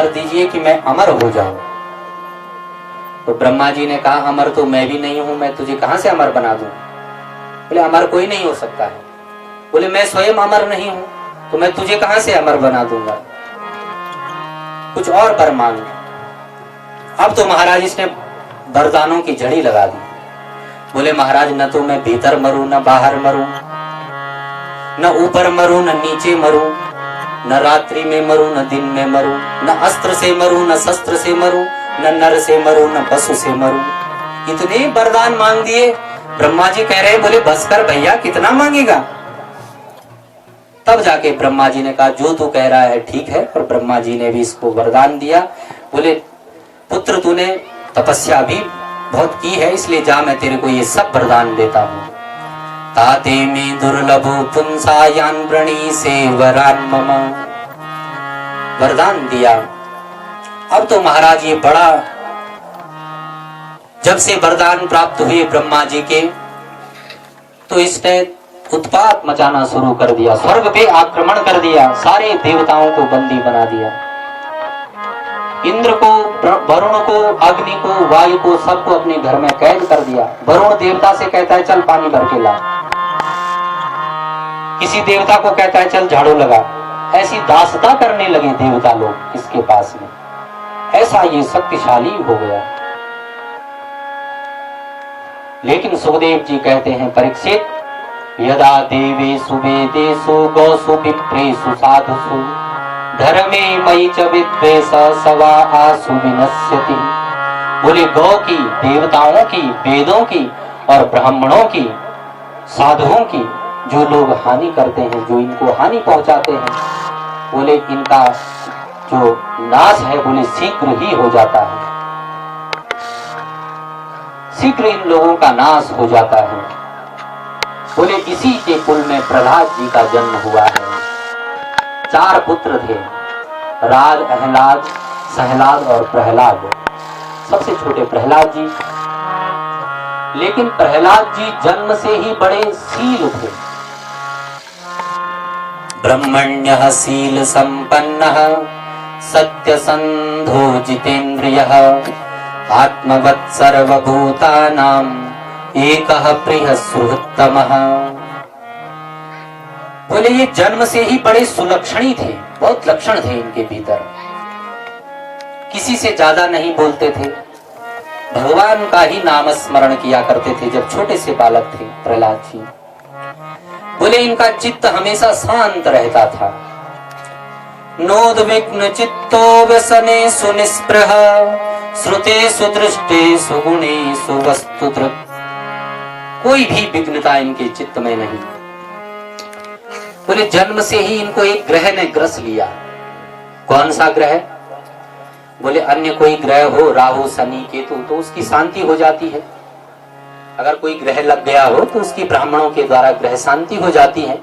वर दीजिए कि मैं अमर हो जाऊं। तो ब्रह्मा जी ने कहा अमर तो मैं भी नहीं हूं, मैं तुझे कहां से अमर बना दूं। बोले अमर कोई नहीं हो सकता है। बोले मैं स्वयं अमर नहीं हूं तो मैं तुझे कहां से अमर बना दूंगा, कुछ और वर मांग। अब तो महाराज इसने वरदानों की झड़ी लगा दी। बोले महाराज न तो मैं भीतर मरूं न बाहर मरूं, न ऊपर मरूं न नीचे मरूं, न रात्रि में मरूं न दिन में मरूं, न अस्त्र से मरूं न शस्त्र से मरूं, न नर से मरूं न पशु से मरूं। इतने वरदान मांग दिए। ब्रह्मा जी कह रहे बोले बस कर भैया, कितना मांगेगा। तब जाके ब्रह्मा जी ने कहा जो तू कह रहा है ठीक है। और ब्रह्मा जी ने भी इसको वरदान दिया। बोले पुत्र तूने तपस्या भी बहुत की है, इसलिए जा मैं तेरे को ये सब वरदान देता हूं। ताते में दुर्लभ पुंसायान व्रणी से वरान मम, वरदान दिया। अब तो महाराज ये बड़ा, जब से वरदान प्राप्त हुए ब्रह्मा जी के, तो इसने उत्पात मचाना शुरू कर दिया, स्वर्ग पे आक्रमण कर दिया, सारे देवताओं को बंदी बना दिया। इंद्र को, वरुण को, अग्नि को, वायु को, सबको अपने घर में कैद कर दिया। वरुण देवता से कहता है चल पानी भर के ला, किसी देवता को कहता है चल झाड़ू लगा। ऐसी दासता करने लगे देवता लोग इसके पास में। ऐसा ये शक्तिशाली हो गया। लेकिन सुखदेव जी कहते हैं परीक्षित, यदा देवेषु वेदेषु गौषु विप्रेषु साधुषु धर्मे मयि च विद्वेष सवा आसु विनश्यति। बोले गौ की, देवताओं की, वेदों की और ब्राह्मणों की, साधुओं की जो लोग हानि करते हैं, जो इनको हानि पहुंचाते हैं, बोले इनका जो नाश है बोले शीघ्र ही हो जाता है, शीघ्र इन लोगों का नाश हो जाता है। बोले इसी के कुल में प्रहलाद जी का जन्म हुआ है। 4 पुत्र थे, राज, अहलाद, सहलाद और प्रहलाद। सबसे छोटे प्रहलाद जी। लेकिन प्रहलाद जी जन्म से ही बड़े शील थे। ब्रह्मण्यः शील संपन्नः सत्यसंधो जितेन्द्रियः आत्मवत् सर्वभूतानां एकः प्रियः सुहृत्तमः। बोले ये जन्म से ही बड़े सुलक्षणी थे, बहुत लक्षण थे इनके भीतर। किसी से ज्यादा नहीं बोलते थे, भगवान का ही नाम स्मरण किया करते थे जब छोटे से बालक थे प्रहलाद जी। बोले इनका चित्त हमेशा शांत रहता था। नोद्विग्न चित्तो व्यसने सुनिस्पृह श्रुते सुदृष्टे सुगुणे सुवस्तुदृक्। कोई भी विघ्नता इनके चित्त में नहीं। बोले जन्म से ही इनको एक ग्रह ने ग्रस लिया। कौन सा ग्रह? बोले अन्य कोई ग्रह हो, राहु शनि केतु, तो उसकी शांति हो जाती है। अगर कोई ग्रह लग गया हो तो उसकी ब्राह्मणों के द्वारा ग्रह शांति हो जाती है।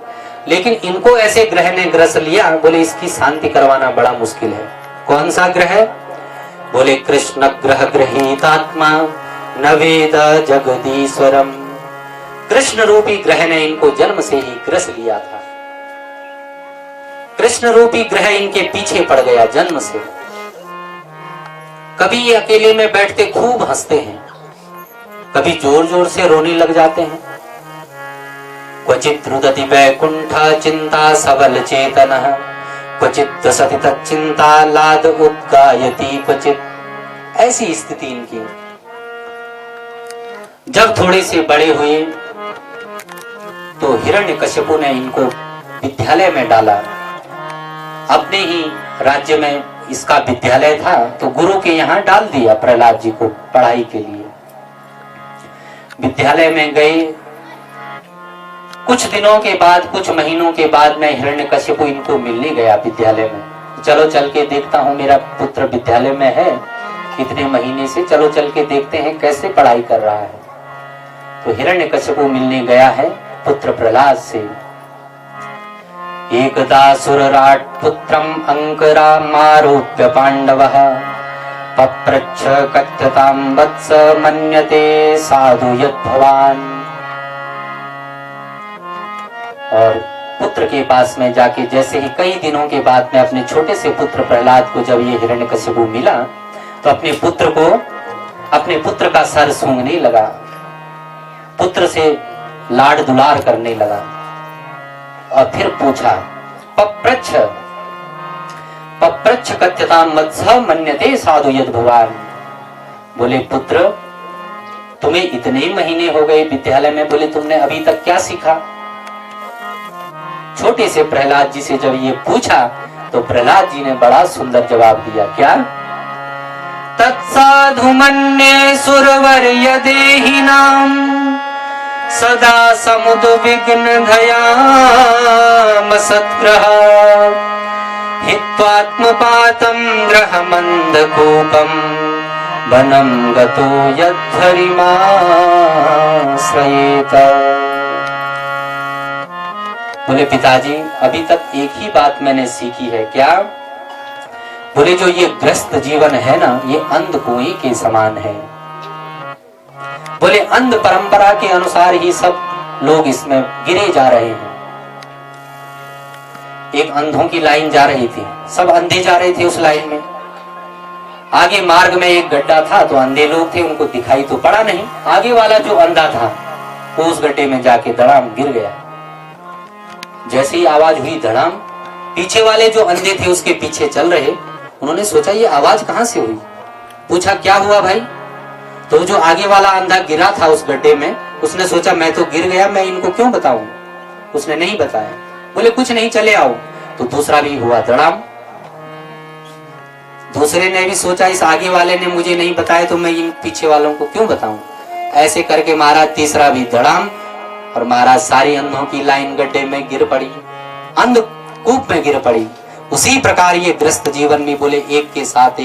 लेकिन इनको ऐसे ग्रह ने ग्रस लिया, बोले इसकी शांति करवाना बड़ा मुश्किल है। कौन सा ग्रह? बोले कृष्ण ग्रह गृहीतात्मा न वेद जगदीश्वरम। कृष्ण रूपी ग्रह ने इनको जन्म से ही ग्रस लिया था। कृष्ण रूपी ग्रह इनके पीछे पड़ गया जन्म से। कभी ये अकेले में बैठते खूब हंसते हैं, कभी जोर जोर से रोने लग जाते हैं। क्वचित् रुदति वैकुंठ चिंता सबल चेतनः क्वचित् सति तच्चिंता लाद उद्गायति क्वचित्। ऐसी स्थिति इनकी। जब थोड़े से बड़े हुए तो हिरण्यकश्यपु ने इनको विद्यालय में डाला। अपने ही राज्य में इसका विद्यालय था तो गुरु के यहाँ डाल दिया प्रहलाद जी को पढ़ाई के लिए। विद्यालय में गए। कुछ दिनों के बाद, कुछ महीनों के बाद में हिरण्यकश्यपु इनको मिलने गया विद्यालय में। चलो चल के देखता हूँ, मेरा पुत्र विद्यालय में है कितने महीने से, चलो चल के देखते हैं कैसे पढ़ाई कर रहा है। तो हिरण्यकश्यपु मिलने गया है पुत्र प्रहलाद से। एकदा सुरराट पुत्रम अंकुरामारोप्य पांडवः पप्रच्छ कथ्यतां वत्स मन्यते साधु यद् भवान्। और पुत्र के पास में जाके जैसे ही कई दिनों के बाद में अपने छोटे से पुत्र प्रहलाद को जब ये हिरण्यकशिपु मिला तो अपने पुत्र का सर सूंघने लगा, पुत्र से लाड दुलार करने लगा और फिर पूछा, पप्रच्छ कथ्यताम मत्स मन्यते साधु यद भुवान। बोले पुत्र, तुम्हें इतने महीने हो गए विद्यालय में, बोले तुमने अभी तक क्या सीखा? छोटे से प्रहलाद जी से जब ये पूछा तो प्रहलाद जी ने बड़ा सुंदर जवाब दिया। क्या? तत्साधु मन्ये सुरवर्य देहिनाम सदा समुद्विग्न धयाम सत्ग्रह हित्वात्मपातं ग्रहमन्धकूपं वनं गतो यद्धरिमाश्रयेत। बोले पिताजी, अभी तक एक ही बात मैंने सीखी है। क्या? बोले जो ये ग्रस्त जीवन है ना, ये अंध कुएं के समान है। बोले अंध परंपरा के अनुसार ही सब लोग इसमें गिरे जा रहे हैं। एक अंधों की लाइन जा रही थी, सब अंधे जा रहे थे उस लाइन में। आगे मार्ग में एक गड्ढा था तो अंधे लोग थे, उनको दिखाई तो पड़ा नहीं। आगे वाला जो अंधा था वो उस गड्ढे में जाके धड़ाम गिर गया। जैसे ही आवाज हुई धड़ाम, पीछे वाले जो अंधे थे उसके पीछे चल रहे, उन्होंने सोचा ये आवाज कहां से हुई। पूछा क्या हुआ भाई? तो जो आगे वाला अंधा गिरा था उस गड्ढे में, उसने सोचा मैं तो गिर गया, मैं इनको क्यों बताऊं। उसने नहीं बताया। बोले कुछ नहीं, चले आओ। तो दूसरा भी हुआ धड़ाम। दूसरे ने भी सोचा इस आगे वाले ने मुझे नहीं बताया तो मैं इन पीछे वालों को क्यों बताऊं। ऐसे करके महाराज तीसरा भी धड़ाम, और महाराज सारी अंधों की लाइन गड्ढे में गिर पड़ी, अंधकूप में गिर पड़ी। उसी प्रकार ये ग्रस्त जीवन में बोले एक के साथ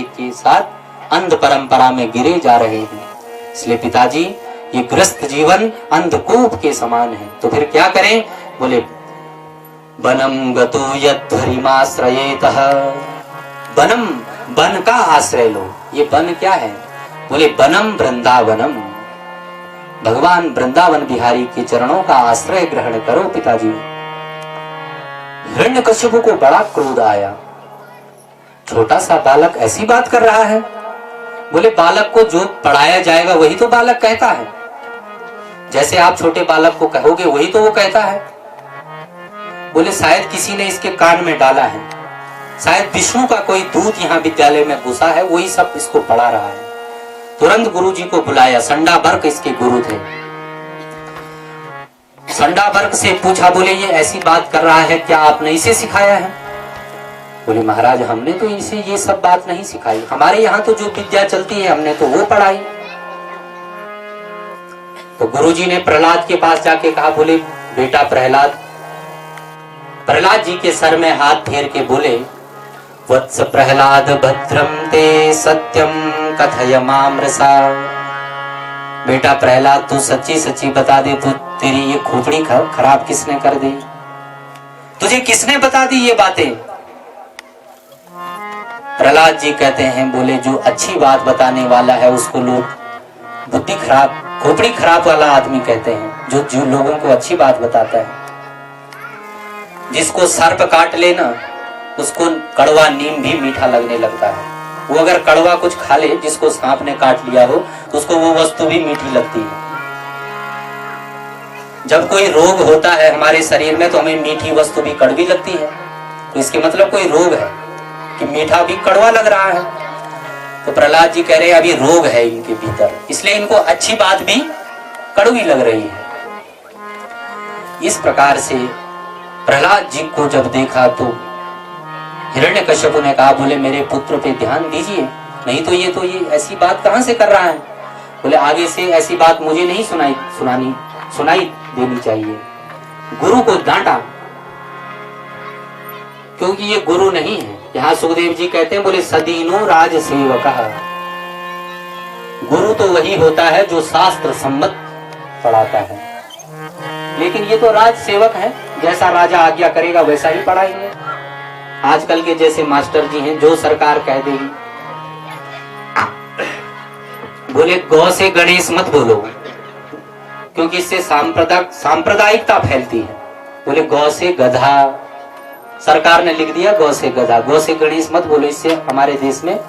अंध परंपरा में गिरे जा रहे हैं। इसलिए पिताजी ये ग्रस्त जीवन अंधकूप के समान है। तो फिर क्या करें? बोले वनम गतो यद्धरिमाश्रयेतः। वनम, वन का आश्रय लो। ये वन क्या है? बोले वनम वृंदावनम, भगवान वृंदावन बिहारी के चरणों का आश्रय ग्रहण करो पिताजी। हिरण्यकशिपु को बड़ा क्रोध आया। छोटा सा बालक ऐसी बात कर रहा है। बोले बालक को जो पढ़ाया जाएगा वही तो बालक कहता है। जैसे आप छोटे बालक को कहोगे वही तो वो कहता है। बोले शायद किसी ने इसके कान में डाला है, शायद विष्णु का कोई दूत यहाँ विद्यालय में घुसा है, वही सब इसको पढ़ा रहा है। तुरंत गुरुजी को बुलाया। संडाबर्क इसके गुरु थे। संडाबर्क से पूछा, बोले ये ऐसी बात कर रहा है, क्या आपने इसे सिखाया है? बोले महाराज हमने तो इसे ये सब बात नहीं सिखाई, हमारे यहाँ तो जो विद्या चलती है हमने तो वो पढ़ाई। तो गुरुजी ने प्रहलाद के पास जाके कहा, बोले बेटा प्रहलाद जी के सर में हाथ फेर के बोले, वत्स प्रहलाद भद्रम ते सत्यम कथय मामृषा। बेटा प्रहलाद तू सच्ची सच्ची बता दे, तू तेरी ये खोपड़ी खराब किसने कर दी? तुझे किसने बता दी ये बातें? प्रहलाद जी कहते हैं, बोले जो अच्छी बात बताने वाला है उसको लोग बुद्धि खराब, खोपड़ी खराब वाला आदमी कहते हैं। जो लोगों को अच्छी बात बताता है। जिसको सर्प काट लेना उसको कड़वा नीम भी मीठा लगने लगता है। वो अगर कड़वा कुछ खा ले, जिसको सांप ने काट लिया हो, तो उसको वो वस्तु भी मीठी लगती है। जब कोई रोग होता है हमारे शरीर में तो हमें मीठी वस्तु भी कड़वी लगती है, तो इसके मतलब कोई रोग है कि मीठा भी कड़वा लग रहा है। तो प्रहलाद जी कह रहे हैं अभी रोग है इनके भीतर, इसलिए इनको अच्छी बात भी कड़वी लग रही है। इस प्रकार से प्रहलाद जी को जब देखा तो हिरण्यकश्यप ने कहा, बोले मेरे पुत्र पे ध्यान दीजिए, नहीं तो ये ऐसी बात कहां से कर रहा है। बोले आगे से ऐसी बात मुझे नहीं सुनाई देनी चाहिए। गुरु को डांटा, क्योंकि ये गुरु नहीं है। यहाँ सुखदेव जी कहते हैं, बोले सदीनो राज सेवक। गुरु तो वही होता है जो शास्त्र सम्मत पढ़ाता है, लेकिन ये तो राज सेवक है, जैसा राजा आज्ञा करेगा वैसा ही पढ़ाएंगे। आजकल के जैसे मास्टर जी हैं, जो सरकार कह देगी। बोले गौ से गणेश मत बोलो, क्योंकि इससे सांप्रदायिकता फैलती है। बोले गौ से गधा, सरकार ने लिख दिया गौ से गधा, गौ से गणेश मत बोलो, इससे हमारे देश में